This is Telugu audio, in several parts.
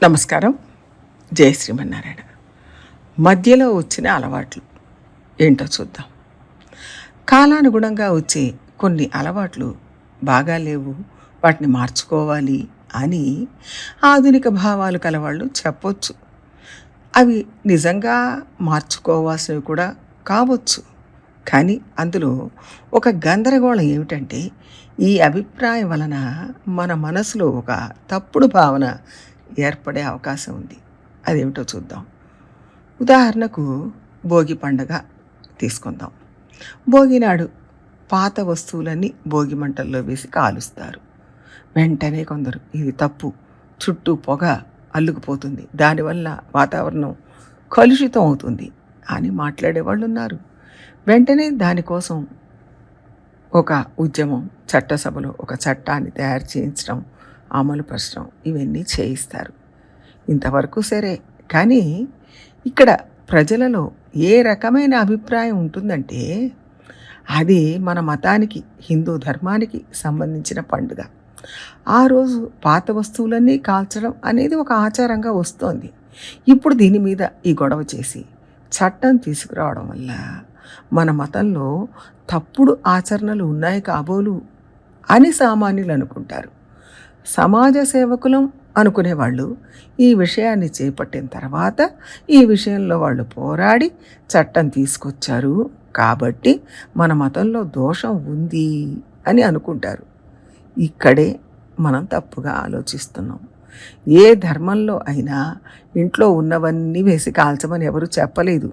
నమస్కారం. జై శ్రీమన్నారాయణ. మధ్యలో వచ్చిన అలవాట్లు ఏంటో చూద్దాం. కాలానుగుణంగా వచ్చే కొన్ని అలవాట్లు బాగా లేవు, వాటిని మార్చుకోవాలి అని ఆధునిక భావాలు కలవాళ్ళు చెప్పొచ్చు. అవి నిజంగా మార్చుకోవాల్సినవి కూడా కావచ్చు. కానీ అందులో ఒక గందరగోళం ఏమిటంటే, ఈ అభిప్రాయం వలన మన మనసులో ఒక తప్పుడు భావన ఏర్పడే అవకాశం ఉంది. అదేమిటో చూద్దాం. ఉదాహరణకు భోగి పండగ తీసుకుందాం. భోగి నాడు పాత వస్తువులన్నీ భోగి మంటల్లో వేసి కాలుస్తారు. వెంటనే కొందరు ఇది తప్పు, చుట్టూ పొగ అల్లుకుపోతుంది, దానివల్ల వాతావరణం కలుషితం అవుతుంది అని మాట్లాడేవాళ్ళు ఉన్నారు. వెంటనే దానికోసం ఒక ఉద్యమం, చట్టసభలో ఒక చట్టాన్ని తయారు చేయించడం, అమలుపరచడం, ఇవన్నీ చేయిస్తారు. ఇంతవరకు సరే. కానీ ఇక్కడ ప్రజలలో ఏ రకమైన అభిప్రాయం ఉంటుందంటే, అది మన మతానికి, హిందూ ధర్మానికి సంబంధించిన పండుగ. ఆ రోజు పాత వస్తువులన్నీ కాల్చడం అనేది ఒక ఆచారంగా వస్తోంది. ఇప్పుడు దీని మీద ఈ గొడవ చేసి చట్టం తీసుకురావడం వల్ల మన మతంలో తప్పుడు ఆచరణలు ఉన్నాయి కాబోలు అని సామాన్యులు అనుకుంటారు. సమాజ సేవకులం అనుకునేవాళ్ళు ఈ విషయాన్ని చేపట్టిన తర్వాత ఈ విషయంలో వాళ్ళు పోరాడి చట్టం తీసుకొచ్చారు కాబట్టి మన మతంలో దోషం ఉంది అని అనుకుంటారు. ఇక్కడే మనం తప్పుగా ఆలోచిస్తున్నాం. ఏ ధర్మంలో అయినా ఇంట్లో ఉన్నవన్నీ వేసి కాల్చమని ఎవరు చెప్పలేదు.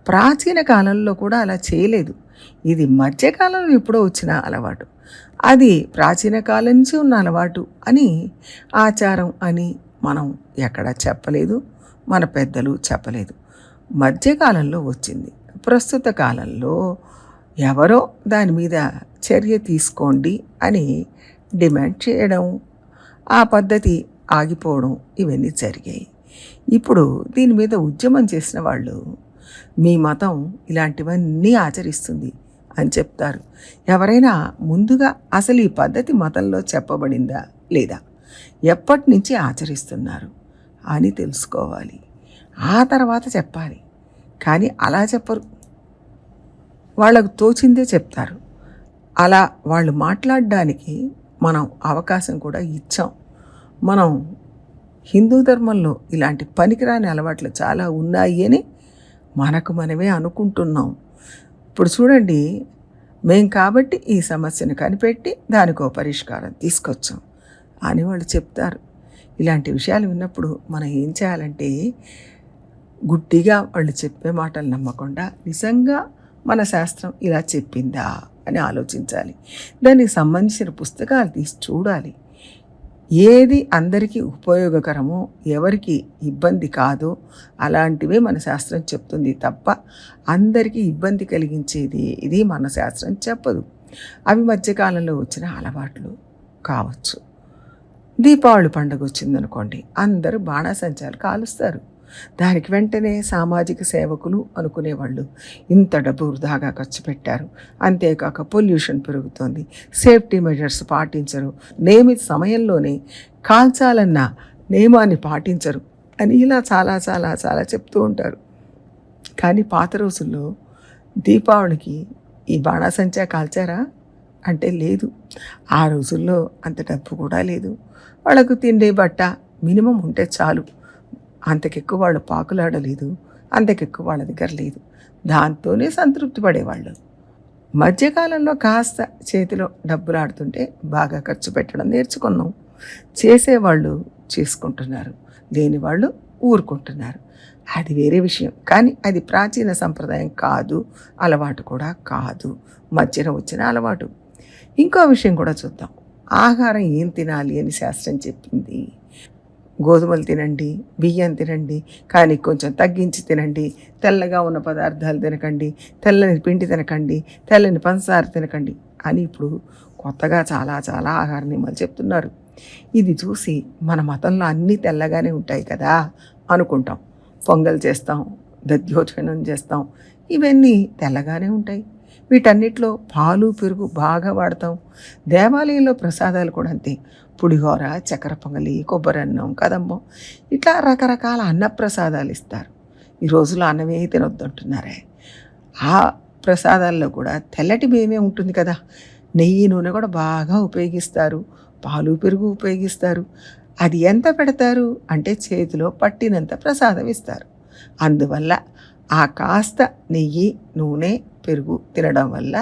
ప్రాచీన కాలంలో కూడా అలా చేయలేదు. ఇది మధ్యకాలంలో ఎప్పుడో వచ్చిన అలవాటు. అది ప్రాచీన కాలం నుంచి ఉన్న అలవాటు అని, ఆచారం అని మనం ఎక్కడా చెప్పలేదు, మన పెద్దలు చెప్పలేదు. మధ్యకాలంలో వచ్చింది. ప్రస్తుత కాలంలో ఎవరో దాని మీద చర్య తీసుకోండి అని డిమాండ్ చేయడం, ఆ పద్ధతి ఆగిపోవడం, ఇవన్నీ జరిగాయి. ఇప్పుడు దీని మీద ఉద్యమం చేసిన వాళ్ళు మీ మతం ఇలాంటివన్నీ ఆచరిస్తుంది అని చెప్తారు. ఎవరైనా ముందుగా అసలు ఈ పద్ధతి మతంలో చెప్పబడిందా లేదా, ఎప్పటి నుంచి ఆచరిస్తున్నారు అని తెలుసుకోవాలి. ఆ తర్వాత చెప్పాలి. కానీ అలా చెప్పరు. వాళ్ళకు తోచిందే చెప్తారు. అలా వాళ్ళు మాట్లాడడానికి మనం అవకాశం కూడా ఇచ్చాం. మనం హిందూ ధర్మంలో ఇలాంటి పనికిరాని అలవాట్లు చాలా ఉన్నాయి అని మనకు మనమే అనుకుంటున్నాం. ఇప్పుడు చూడండి, మేం కాబట్టి ఈ సమస్యను కనిపెట్టి దానికో పరిష్కారం తీసుకొచ్చాం అని వాళ్ళు చెప్తారు. ఇలాంటి విషయాలు విన్నప్పుడు మనం ఏం చేయాలంటే, గుడ్డిగా వాళ్ళు చెప్పే మాటలు నమ్మకుండా నిజంగా మన శాస్త్రం ఇలా చెప్పిందా అని ఆలోచించాలి. దానికి సంబంధించిన పుస్తకాలు తీసి చూడాలి. ఏది అందరికీ ఉపయోగకరమో, ఎవరికి ఇబ్బంది కాదో అలాంటివే మన శాస్త్రం చెప్తుంది తప్ప అందరికీ ఇబ్బంది కలిగించేది ఇది మన శాస్త్రం చెప్పదు. అవి మధ్యకాలంలో వచ్చిన అలవాట్లు కావచ్చు. దీపావళి పండుగ వచ్చిందనుకోండి, అందరూ బాణాసంచాలు కాలుస్తారు. దానికి వెంటనే సామాజిక సేవకులు అనుకునేవాళ్ళు ఇంత డబ్బు వృధాగా ఖర్చు పెట్టారు, అంతేకాక పొల్యూషన్ పెరుగుతోంది, సేఫ్టీ మెజర్స్ పాటించరు, నియమిత సమయంలోనే కాల్చాలన్న నియమాన్ని పాటించరు అని ఇలా చాలా చాలా చాలా చెప్తూ ఉంటారు. కానీ పాత రోజుల్లో దీపావళికి ఈ బాణాసంచా కాల్చారా అంటే లేదు. ఆ రోజుల్లో అంత డబ్బు కూడా లేదు. వాళ్ళకు తిండి బట్ట మినిమం ఉంటే చాలు. అంతకెక్కువ వాళ్ళు పాకులాడలేదు, అంతకెక్కువ వాళ్ళ దగ్గర లేదు. దాంతోనే సంతృప్తి పడేవాళ్ళు. మధ్యకాలంలో కాస్త చేతిలో డబ్బులు ఆడుతుంటే బాగా ఖర్చు పెట్టడం నేర్చుకున్నాం. చేసేవాళ్ళు చేసుకుంటున్నారు, లేనివాళ్ళు ఊరుకుంటున్నారు. అది వేరే విషయం. కానీ అది ప్రాచీన సంప్రదాయం కాదు, అలవాటు కూడా కాదు, మధ్యన వచ్చిన అలవాటు. ఇంకో విషయం కూడా చూద్దాం. ఆహారం ఏం తినాలి అని శాస్త్రం చెప్పింది. గోధుమలు తినండి, బియ్యం తినండి, కానీ కొంచెం తగ్గించి తినండి, తెల్లగా ఉన్న పదార్థాలు తినకండి, తెల్లని పిండి తినకండి, తెల్లని పంచదార తినకండి అని ఇప్పుడు కొత్తగా చాలా చాలా ఆహార నియమాలు చెప్తున్నారు. ఇది చూసి మన మతంలో అన్నీ తెల్లగానే ఉంటాయి కదా అనుకుంటాం. పొంగల్ చేస్తాం, దధ్యోజనం చేస్తాం, ఇవన్నీ తెల్లగానే ఉంటాయి. వీటన్నిటిలో పాలు పెరుగు బాగా వాడతాం. దేవాలయంలో ప్రసాదాలు కూడా అంతే. పులిహోర, చక్కెర పొంగలి, కొబ్బరన్నం, కదంబం ఇట్లా రకరకాల అన్నప్రసాదాలు ఇస్తారు. ఈ రోజుల్లో అన్నమే తినొద్దంటున్నారే. ఆ ప్రసాదాల్లో కూడా తెల్లటి బియ్యమే ఉంటుంది కదా. నెయ్యి, నూనె కూడా బాగా ఉపయోగిస్తారు. పాలు, పెరుగు ఉపయోగిస్తారు. అది ఎంత పెడతారు అంటే చేతిలో పట్టినంత ప్రసాదం ఇస్తారు. అందువల్ల ఆ కాస్త నెయ్యి, నూనె, పెరుగు తినడం వల్ల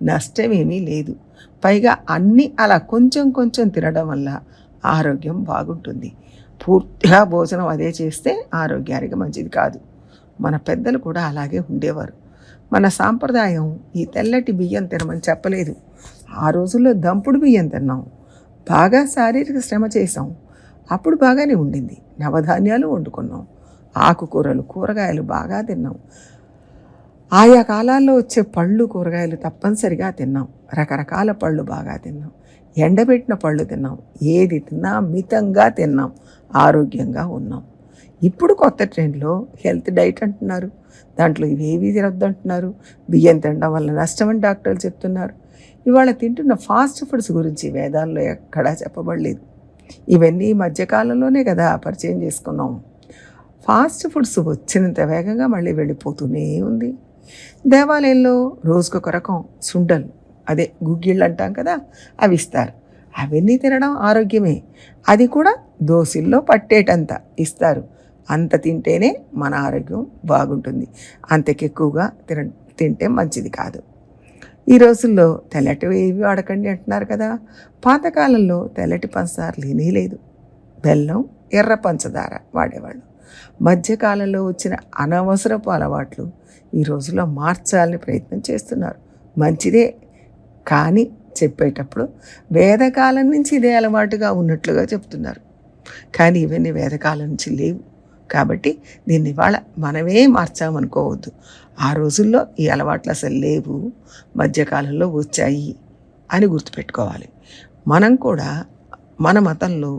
నష్టమేమీ లేదు. పైగా అన్నీ అలా కొంచెం కొంచెం తినడం వల్ల ఆరోగ్యం బాగుంటుంది. పూర్తిగా భోజనం అదే చేస్తే ఆరోగ్యానికి మంచిది కాదు. మన పెద్దలు కూడా అలాగే ఉండేవారు. మన సాంప్రదాయం ఈ తెల్లటి బియ్యం తినమని చెప్పలేదు. ఆ రోజుల్లో దంపుడు బియ్యం తిన్నాం, బాగా శారీరక శ్రమ చేసాం, అప్పుడు బాగానే ఉండింది. నవధాన్యాలు వండుకున్నాం, ఆకుకూరలు, కూరగాయలు బాగా తిన్నాం. ఆయా కాలాల్లో వచ్చే పళ్ళు, కూరగాయలు తప్పనిసరిగా తిన్నాం. రకరకాల పళ్ళు బాగా తిన్నాం, ఎండబెట్టిన పళ్ళు తిన్నాం. ఏది తిన్నా మితంగా తిన్నాం, ఆరోగ్యంగా ఉన్నాం. ఇప్పుడు కొత్త ట్రెండ్లో హెల్త్ డైట్ అంటున్నారు. దాంట్లో ఇవేవి తినొద్దంటున్నారు. బియ్యం తినడం వల్ల నష్టం అని డాక్టర్లు చెప్తున్నారు. ఇవాళ తింటున్న ఫాస్ట్ ఫుడ్స్ గురించి వేదాల్లో ఎక్కడా చెప్పబడలేదు. ఇవన్నీ ఈ మధ్యకాలంలోనే కదా పరిచయం చేసుకున్నాం. ఫాస్ట్ ఫుడ్స్ వచ్చినంత వేగంగా మళ్ళీ వెళ్ళిపోతూనే ఉంది. దేవాలయంలో రోజుకొక రకం సుండలు, అదే గుగ్గిళ్ళు అంటాం కదా, అవి ఇస్తారు. అవన్నీ తినడం ఆరోగ్యమే. అది కూడా దోశల్లో పట్టేటంత ఇస్తారు. అంత తింటేనే మన ఆరోగ్యం బాగుంటుంది. అంతకెక్కువగా తింటే మంచిది కాదు. ఈ రోజుల్లో తెల్లటివి ఏవి వాడకండి అంటున్నారు కదా. పాతకాలంలో తెల్లటి పంచదార లేనే లేదు. బెల్లం, ఎర్ర పంచదార వాడేవాళ్ళు. మధ్యకాలంలో వచ్చిన అనవసరపు అలవాట్లు ఈ రోజుల్లో మార్చాలని ప్రయత్నం చేస్తున్నారు. మంచిదే, కానీ చెప్పేటప్పుడు వేదకాలం నుంచి ఇదే అలవాటుగా ఉన్నట్లుగా చెప్తున్నారు. కానీ ఇవన్నీ వేదకాలం నుంచి లేవు. కాబట్టి దీన్ని ఇవాళ మనమే మార్చామనుకోవద్దు. ఆ రోజుల్లో ఈ అలవాట్లు అసలు లేవు, మధ్యకాలంలో వచ్చాయి అని గుర్తుపెట్టుకోవాలి. మనం కూడా మన మతంలో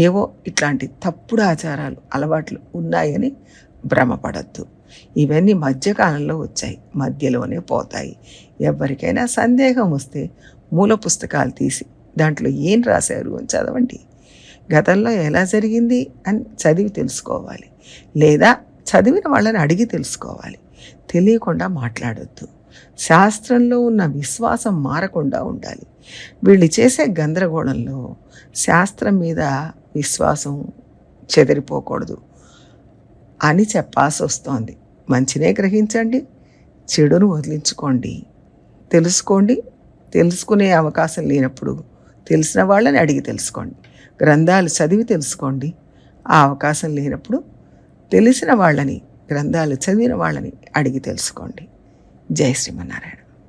ఏవో ఇట్లాంటి తప్పుడు ఆచారాలు, అలవాట్లు ఉన్నాయని భ్రమపడద్దు. ఇవన్నీ మధ్యకాలంలో వచ్చాయి, మధ్యలోనే పోతాయి. ఎవరికైనా సందేహం వస్తే మూల పుస్తకాలు తీసి దాంట్లో ఏం రాశారు అని చదవండి. గతంలో ఎలా జరిగింది అని చదివి తెలుసుకోవాలి, లేదా చదివిన వాళ్ళని అడిగి తెలుసుకోవాలి. తెలియకుండా మాట్లాడొద్దు. శాస్త్రంలో ఉన్న విశ్వాసం మారకుండా ఉండాలి. వీళ్ళు చేసే గందరగోళంలో శాస్త్రం మీద విశ్వాసం చెదిరిపోకూడదు అని చెప్పాల్సి వస్తోంది. మంచినే గ్రహించండి, చెడును వదిలించుకోండి. తెలుసుకోండి. తెలుసుకునే అవకాశం లేనప్పుడు తెలిసిన వాళ్ళని అడిగి తెలుసుకోండి. గ్రంథాలు చదివి తెలుసుకోండి. ఆ అవకాశం లేనప్పుడు తెలిసిన వాళ్ళని, గ్రంథాలు చదివిన వాళ్ళని అడిగి తెలుసుకోండి. జై శ్రీమన్నారాయణ.